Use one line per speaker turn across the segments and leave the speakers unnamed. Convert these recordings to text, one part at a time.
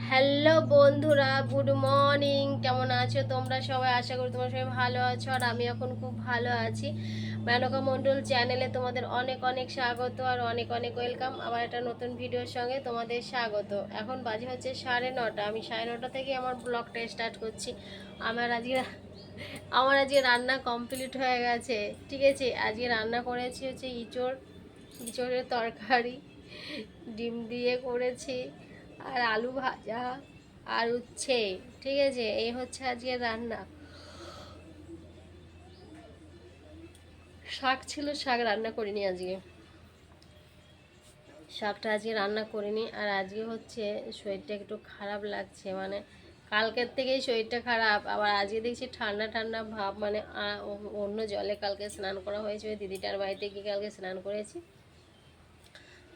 Hello বন্ধুরা, good morning. কেমন আছো তোমরা সবাই? আশা করি তোমরা সবাই ভালো আছো, আর আমি এখন খুব ভালো আছি। মেনকা মণ্ডল চ্যানেলে তোমাদের অনেক অনেক স্বাগত আর অনেক অনেক ওয়েলকাম। আবার একটা নতুন ভিডিওর সঙ্গে তোমাদের স্বাগত। এখন বাজে হচ্ছে 9:30। আমি 9:30 থেকে আমার ব্লগটা স্টার্ট করছি। আমার আজকে আমার আজকে রান্না কমপ্লিট হয়ে গেছে। ঠিক আছে, আজকে রান্না করেছি হচ্ছে ইঁচড়ের তরকারি, ডিম দিয়ে করেছি, আর আলু ভাজা, আর উচ্ছে। ঠিক আছে, এই হচ্ছে আজকে রান্না। শাক ছিল, শাক রান্না করিনি আজকে, শাকটা আজকে রান্না করিনি। আর আজকে হচ্ছে শরীরটা একটু খারাপ লাগছে, মানে কালকের থেকেই শরীরটা খারাপ। আবার আজকে দেখছি ঠান্ডা ঠান্ডা ভাব, মানে অন্য জলে কালকে স্নান করা হয়েছে, ওই দিদিটার বাড়িতে গিয়ে কালকে স্নান করেছি,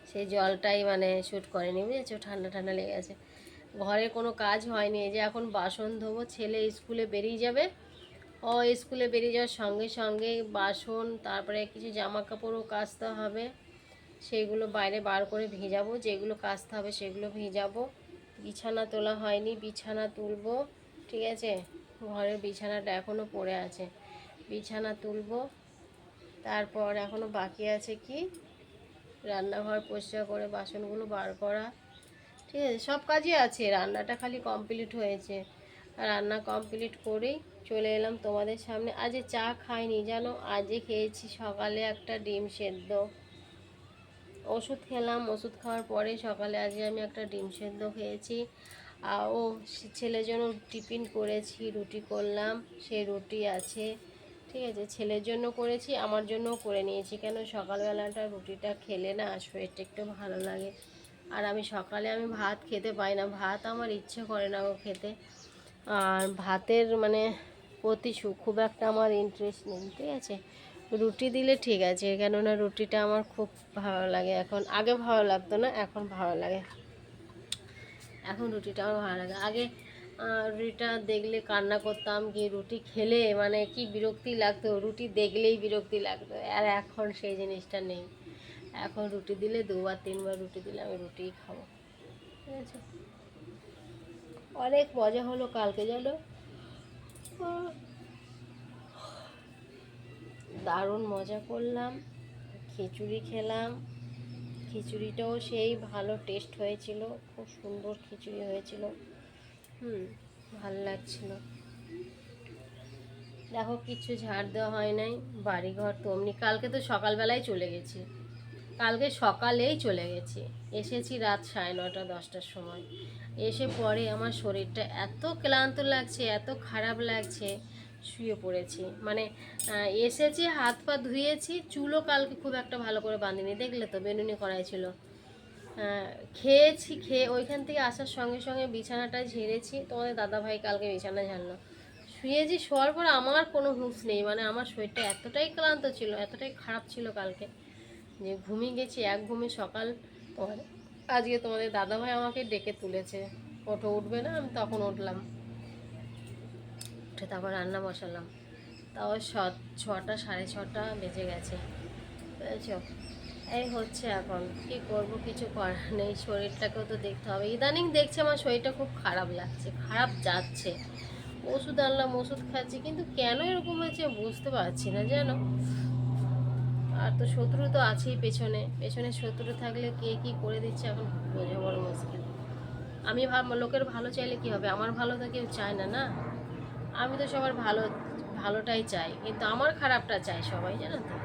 সেই জলটাই মানে শ্যুট করেনি, বুঝেছো, ঠান্ডা ঠান্ডা লেগে গেছে। ঘরে কোনো কাজ হয়নি, এই যে এখন বাসন ধোবো, ছেলে স্কুলে বেরিয়ে যাবে। ও স্কুলে বেরিয়ে যাওয়ার সঙ্গে সঙ্গে বাসন, তারপরে কিছু জামা কাপড়ও কাচতে হবে, সেগুলো বাইরে বার করে ভিজাবো, যেগুলো কাচতে হবে সেগুলো ভিজাবো। বিছানা তোলা হয়নি, বিছানা তুলবো। ঠিক আছে, ঘরের বিছানাটা এখনও পড়ে আছে, বিছানা তুলবো। তারপর এখনও বাকি আছে কি, রান্নাঘর পরিষ্কার করে বাসনগুলো বার করা। ঠিক আছে, সব কাজই আছে, রান্নাটা খালি কমপ্লিট হয়েছে। আর রান্না কমপ্লিট করেই চলে এলাম তোমাদের সামনে। আজকে চা খাইনি জানো, আজকে খেয়েছি সকালে একটা ডিম সেদ্ধ। ওষুধ খেলাম, ওষুধ খাওয়ার পরে সকালে আজকে আমি একটা ডিম সেদ্ধ খেয়েছি। ও ছেলের জন্য টিফিন করেছি, রুটি করলাম, সেই রুটি আছে। ঠিক আছে, ছেলের জন্য করেছি, আমার জন্যও করে নিয়েছি। কেন, সকালবেলাটা রুটিটা খেলে না শরীরটা একটু ভালো লাগে। আর আমি সকালে ভাত খেতে পাই না, ভাত আমার ইচ্ছে করে না ও খেতে। আর ভাতের মানে প্রতি খুব একটা আমার ইন্টারেস্ট নেই। ঠিক আছে, রুটি দিলে ঠিক আছে, কেননা রুটিটা আমার খুব ভালো লাগে এখন, আগে ভালো লাগতো না, এখন ভালো লাগে। এখন রুটিটা আমার ভালো লাগে। আগে রুটিটা দেখলে কান্না করতাম, কি রুটি খেলে মানে কি বিরক্তি লাগতো, রুটি দেখলেই বিরক্তি লাগতো। আর এখন সেই জিনিসটা নেই, এখন রুটি দিলে 2-3বার রুটি দিলে আমি রুটিই খাবো। ঠিক আছে, অনেক মজা হলো কালকে জানো, দারুণ মজা করলাম, খিচুড়ি খেলাম, খিচুড়িটাও সেই ভালো টেস্ট হয়েছিল, খুব সুন্দর খিচুড়ি হয়েছিল। ভালো লাগছিল। দেখো, কিচ্ছু ঝাড় দেওয়া হয় নাই, বাড়িঘর তো অমনি, কালকে তো সকালবেলায় চলে গেছি, কালকে সকালেই চলে গেছি, এসেছি রাত 9:30-10টার সময়। এসে পরে আমার শরীরটা এত ক্লান্ত লাগছে, এত খারাপ লাগছে, শুয়ে পড়েছি। মানে এসেছি, হাত পা ধুয়েছি, চুলও কালকে খুব একটা ভালো করে বাঁধিনি, দেখলে তো বেনুনি করাই ছিল। খেয়েছি, খেয়ে ওইখান থেকে আসার সঙ্গে সঙ্গে বিছানাটা ঝেড়েছি, তোমাদের দাদাভাই কালকে বিছানা ঝাড়লো। শুয়েছি, শোয়ার পর আমার কোনো হুঁশ নেই, মানে আমার শরীরটা এতটাই ক্লান্ত ছিল, এতটাই খারাপ ছিল কালকে, যে ঘুমিয়ে গেছি এক ঘুমে। সকাল তোমার আজকে তোমাদের দাদাভাই আমাকে ডেকে তুলেছে, ওঠো, উঠবে না, আমি তখন উঠলাম, উঠে তারপর রান্না বসালাম। তাও 6টা 6:30 বেজে গেছে, বুঝেছ। এই হচ্ছে, এখন কি করব, কিছু করার নেই, শরীরটাকেও তো দেখতে হবে। ইদানিং দেখছি আমার শরীরটা খুব খারাপ লাগছে, খারাপ যাচ্ছে। ওষুধ আনলাম, ওষুধ খাচ্ছি, কিন্তু কেন এরকম হয়েছে বুঝতে পারছি না জানো। আর তো শত্রু তো আছেই, পেছনে পেছনে শত্রু থাকলে কে কি করে দিচ্ছে এখন বোঝা বড় মুশকিল। আমি লোকের ভালো চাইলে কি হবে, আমার ভালো তো কেউ চায় না, না। আমি তো সবার ভালোটাই চাই, কিন্তু আমার খারাপটা চাই সবাই, জানো তো।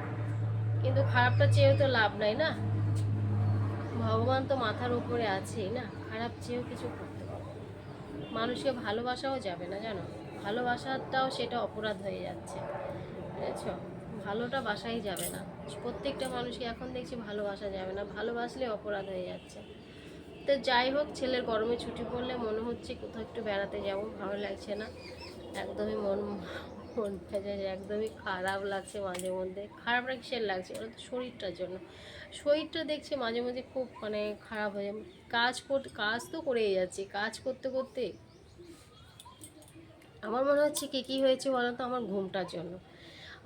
কিন্তু খারাপটা চেয়েও তো লাভ নাই না, ভগবান তো মাথার উপরে আছেই না, খারাপ চেয়েও কিছু করতে পারবো না। মানুষকে ভালোবাসাও যাবে না জানো, ভালোবাসাটাও সেটা অপরাধ হয়ে যাচ্ছে, বুঝেছ। ভালোটা বাসাই যাবে না, প্রত্যেকটা মানুষকে এখন দেখছি ভালোবাসা যাবে না, ভালোবাসলে অপরাধ হয়ে যাচ্ছে। তো যাই হোক, ছেলের গরমে ছুটি পড়লে মনে হচ্ছে কোথাও একটু বেড়াতে যাব, ভালো লাগছে না, একদমই মন মন মেজাজ একদমই খারাপ লাগছে, মাঝে মধ্যে খারাপ কিসের লাগছে, ওটা তো শরীরটার জন্য। শরীরটা দেখছি মাঝে মাঝে খুব মানে খারাপ হয়ে, কাজ তো করেই যাচ্ছি, কাজ করতে করতে আমার মনে হচ্ছে কী হয়েছে বলো তো, আমার ঘুমটার জন্য।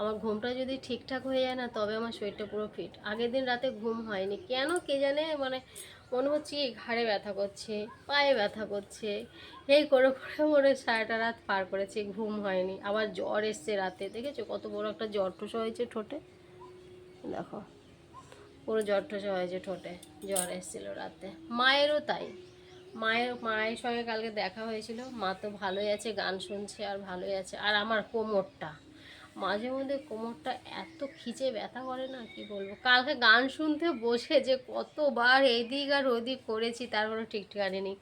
আমার ঘুমটা যদি ঠিকঠাক হয়ে যায় না, তবে আমার শরীরটা পুরো ফিট। আগের দিন রাতে ঘুম হয়নি কেন কে জানে, মানে মনে হচ্ছে এই ঘাড়ে ব্যথা করছে, পায়ে ব্যথা করছে, এই করে করে মনে সারাটা রাত পার করেছে, ঘুম হয়নি। আবার জ্বর এসছে রাতে, দেখেছো কত বড় একটা জ্বর ঠোসা হয়েছে ঠোঁটে, দেখো পুরো জ্বর ঠোসা হয়েছে ঠোঁটে, জ্বর এসেছিল রাতে। মায়েরও তাই, মায়ের সঙ্গে কালকে দেখা হয়েছিল, মা তো ভালোই আছে, গান শুনছে আর ভালোই আছে। আর আমার কোমরটা মাঝে মধ্যে কোমরটা এত খিচে ব্যথা করে না, কি বলবো। কালকে গান শুনতে বসে যে কতবার এদিক আর ওদিক করেছি তার কোনো ঠিক ঠিকানা নেই।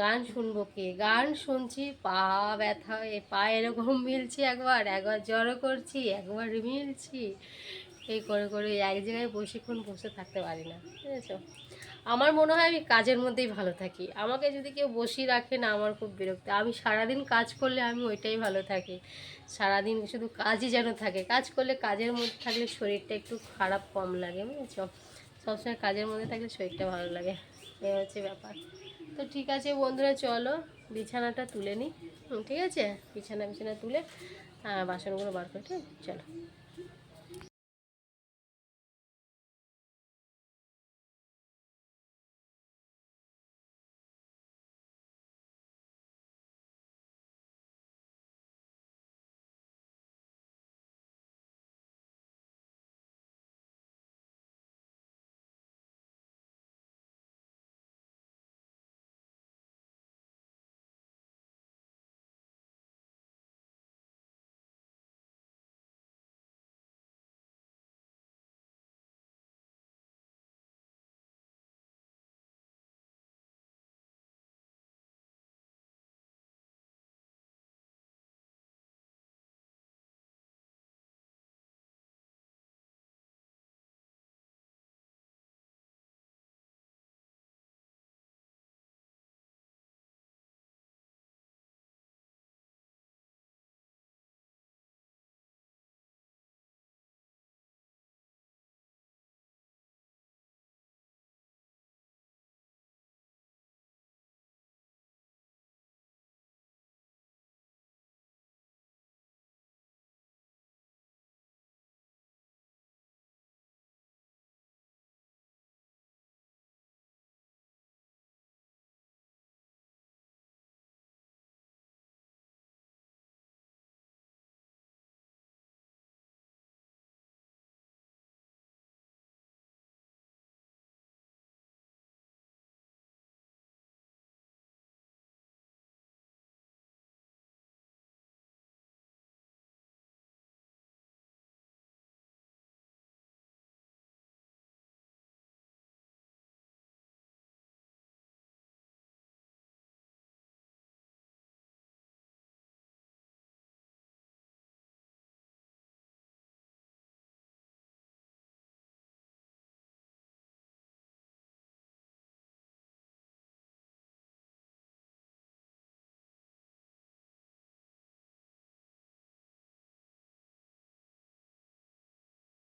গান শুনবো কি, গান শুনছি, পা ব্যথা, পা এরকম মিলছি, একবার একবার জড়ো করছি, একবার মিলছি, এই করে করে এক জায়গায় বেশিক্ষণ বসে থাকতে পারি না, বুঝেছো। আমার মনে হয় আমি কাজের মধ্যেই ভালো থাকি, আমাকে যদি কেউ বসিয়ে রাখে না আমার খুব বিরক্ত। আমি সারাদিন কাজ করলে আমি ওইটাই ভালো থাকি, সারাদিন শুধু কাজই যেন থাকে। কাজ করলে, কাজের মধ্যে থাকলে শরীরটা একটু খারাপ কম লাগে, বুঝেছো। সবসময় কাজের মধ্যে থাকলে শরীরটা ভালো লাগে, এই হচ্ছে ব্যাপার। তো ঠিক আছে বন্ধুরা, চলো বিছানাটা তুলে নিই। ঠিক আছে, বিছানা তুলে বাসনগুলো বার করে, ঠিক আছে, চলো।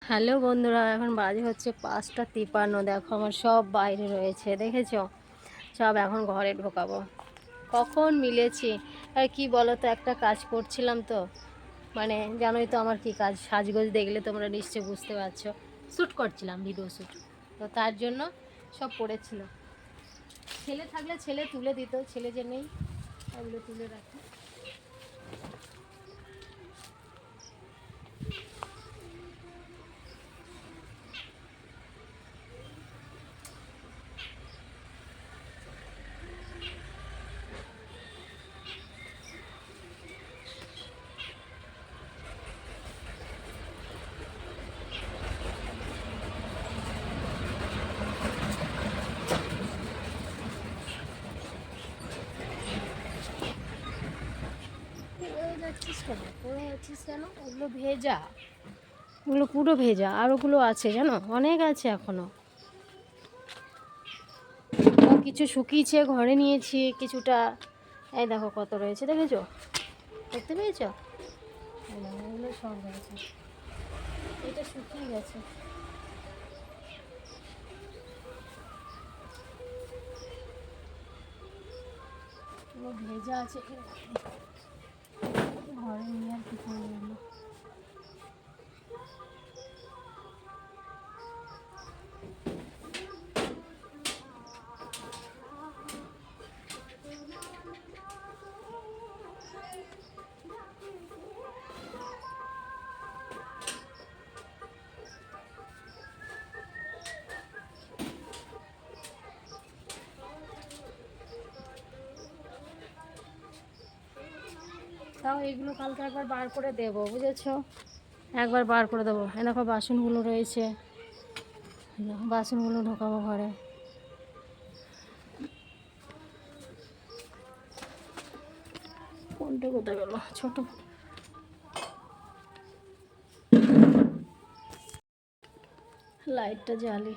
হ্যালো বন্ধুরা, এখন বাজে হচ্ছে 5টা 53। দেখো আমার সব বাইরে রয়েছে, দেখেছো, সব এখন ঘরে ঢোকাবো। কখন মিলেছি। আর কি বলো তো, একটা কাজ করছিলাম তো, মানে জানোই তো আমার কি কাজ, সাজগোজ দেখলে তোমরা নিশ্চয়ই বুঝতে পারছো। শ্যুট করছিলাম, ভিডিও শ্যুট, তো তার জন্য সব পড়েছিল। ছেলে থাকলে ছেলে তুলে দিত, ছেলে যে নেই, ওগুলো তুলে রাখি। পড়ে যাচ্ছিস কেন, পড়ে যাচ্ছিস কেন? ওগুলো ভেজা, ওগুলো পুরো ভেজা, আর ওগুলো আছে জানো, অনেক আছে এখনো। কিছু শুকিয়েছে, ঘরে নিয়েছি কিছুটা, এই দেখো কত রয়েছে, দেখেছো, দেখতে পেয়েছো, এই দেখো, এগুলো সব রয়েছে, এটা শুকিয়ে গেছে, এগুলো ভেজা আছে, ঘরে নিয়ে আর কি করবো। তাও এইগুলো কালকে একবার বার করে দেবো, বুঝেছো? একবার বার করে দেবো। দেখো বাসনগুলো রয়েছে, বাসনগুলো ঢোকাবো ঘরে। কোনটা কোথায় গেল? ছোট লাইটটা জ্বালি।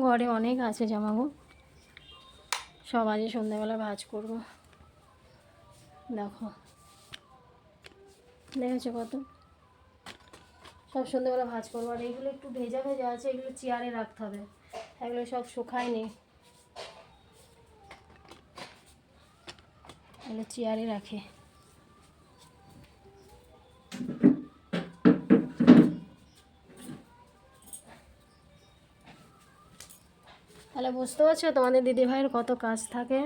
ঘরে অনেক আছে জামাগো, সব আজকে সন্ধ্যাবেলা ভাঁজ করবো। দেখো দেখেছো কত, সব সন্ধ্যাবেলা ভাঁজ করবো। আর এইগুলো একটু ভেজা ভেজা আছে, এগুলো চেয়ারে রাখতে হবে, এগুলো সব শুকায়নি, এগুলো চেয়ারে রাখে। তাহলে বুঝতে পারছো তোমাদের দিদিভাইয়ের কত কাজ থাকে,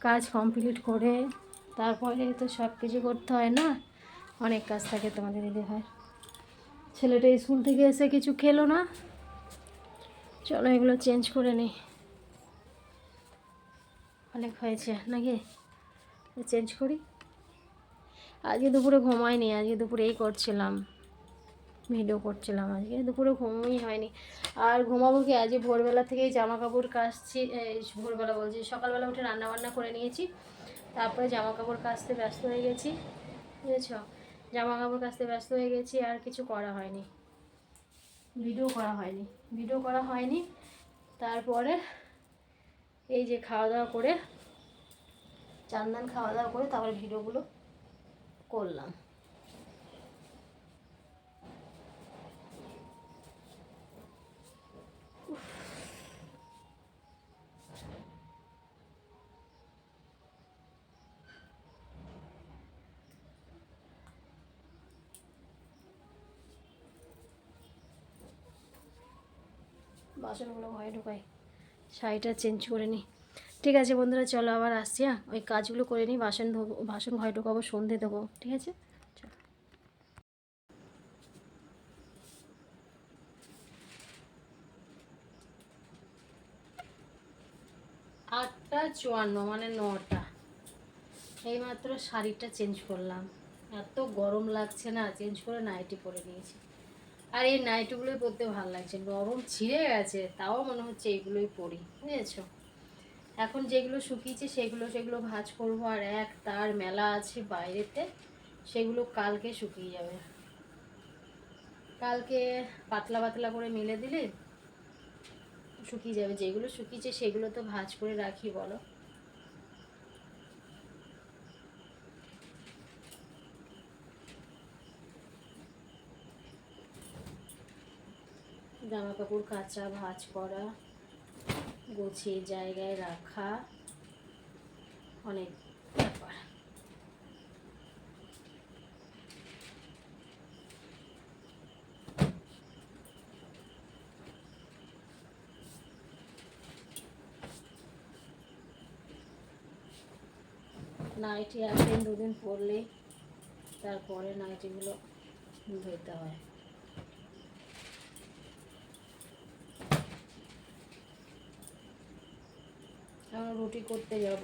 কাজ কমপ্লিট করে তারপরে তো সব কিছু করতে হয় না, অনেক কাজ থাকে তোমাদের দিদিভাই। ছেলেটা স্কুল থেকে এসে কিছু খেলো না, চলো এগুলো চেঞ্জ করে নিই। অনেক হয়েছে নাকি, চেঞ্জ করি। আজকে দুপুরে ঘুমাইনি, আজকে দুপুরে এই করছিলাম, ভিডিও করছিলাম, আজকে দুপুরে ঘুমই হয়নি। আর ঘুমাবো কি, আজকে ভোরবেলা থেকেই জামা কাপড় কাচছি, ভোরবেলা বলছি সকালবেলা উঠে রান্না বান্না করে নিয়েছি, তারপরে জামা কাপড় কাচতে ব্যস্ত হয়ে গেছি, বুঝেছ? জামা কাপড় কাচতে ব্যস্ত হয়ে গেছি, আর কিছু করা হয়নি, ভিডিও করা হয়নি, ভিডিও করা হয়নি। তারপরে এই যে খাওয়া দাওয়া করে, চান্দান খাওয়া দাওয়া করে তারপরে ভিডিওগুলো করলাম। বাসনগুলো ঘরে ঢুকাই, শাড়িটা চেঞ্জ করে নিই। ঠিক আছে বন্ধুরা, চলো আবার আসছি। হ্যাঁ, ওই কাজগুলো করে নিই, বাসন ধোবো, বাসন ঘরে ঢুকাবো, সন্ধে দেবো, ঠিক আছে? চলো। 8টা 54, মানে 9টা। এইমাত্র শাড়িটা চেঞ্জ করলাম, এত গরম লাগছে না, চেঞ্জ করে নাইটি পরে নিয়েছি। আর এই নাইটিগুলোই পরতে ভালো লাগছে, নরম ছিঁড়ে গেছে, তাও মনে হচ্ছে এইগুলোই পরি, বুঝেছো? এখন যেগুলো শুকিয়েছে সেগুলো ভাঁজ করবো, আর এক তার মেলা আছে বাইরেতে, সেগুলো কালকে শুকিয়ে যাবে। কালকে পাতলা পাতলা করে মেলে দিলে শুকিয়ে যাবে, যেগুলো শুকিয়েছে সেগুলো তো ভাঁজ করে রাখি বলো। জামা কাপড় কাচা, ভাঁজ করা, গুছিয়ে জায়গায় রাখা, অনেক ব্যাপার। নাইটি 1 দিন 2 দিন পরলেই তারপরে নাইটিগুলো ধুতে হয়। এখন রুটি করতে যাব।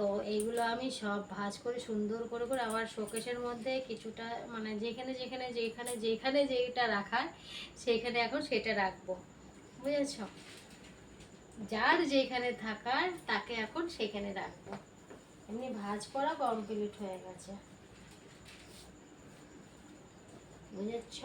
তো এইগুলো আমি সব ভাঁজ করে সুন্দর করে করে আবার শোকেসের মধ্যে কিছুটা মানে যেখানে যেখানে যেখানে যেখানে যেটা রাখার সেইখানে এখন সেটা রাখবো, বুঝেছ? যার যেখানে থাকার তাকে এখন সেখানে রাখবো। এমনি ভাঁজ করা কমপ্লিট হয়ে গেছে, বুঝেছ?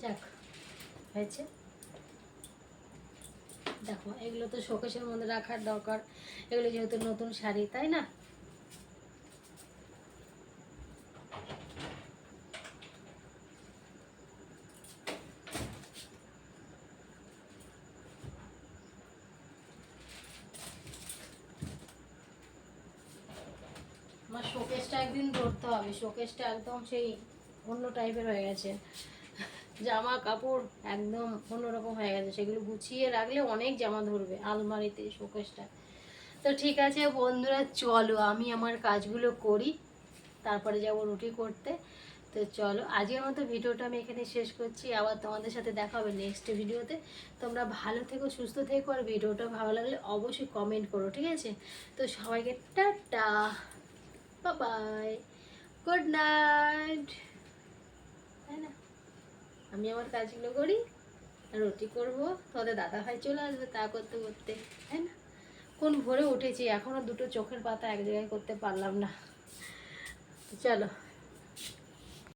যাক, হয়েছে। দেখো এগুলো তো শোকেসের মধ্যে রাখার দরকার, এগুলো যেহেতু নতুন শাড়ি, তাই না? আমার শোকেসটা একদিন ধরতে হবে, শোকেসটা একদম সেই অন্য টাইপের হয়ে গেছে, জামা কাপড় একদম অন্যরকম হয়ে গেছে, সেগুলো গুছিয়ে রাখলে অনেক জামা ধরবে আলমারিতে শোকেসটা। তো ঠিক আছে বন্ধুরা, চলো আমি আমার কাজগুলো করি, তারপরে যাবো রুটি করতে। তো চলো আজকের মতো ভিডিওটা আমি এখানে শেষ করছি, আবার তোমাদের সাথে দেখা হবে নেক্সট ভিডিওতে। তোমরা ভালো থেকো, সুস্থ থেকো, আর ভিডিওটা ভালো লাগলে অবশ্যই কমেন্ট করো, ঠিক আছে? তো সবাইকে টাটা, বাই, গুড নাইট, তাই না? আমি আমার কাজগুলো করি, রুটি করবো, তোমাদের দাদা ভাই চলে আসবে তা করতে করতে, তাই না? কোন ভোরে উঠেছি, এখনো দুটো চোখের পাতা এক জায়গায় করতে পারলাম না। চলো।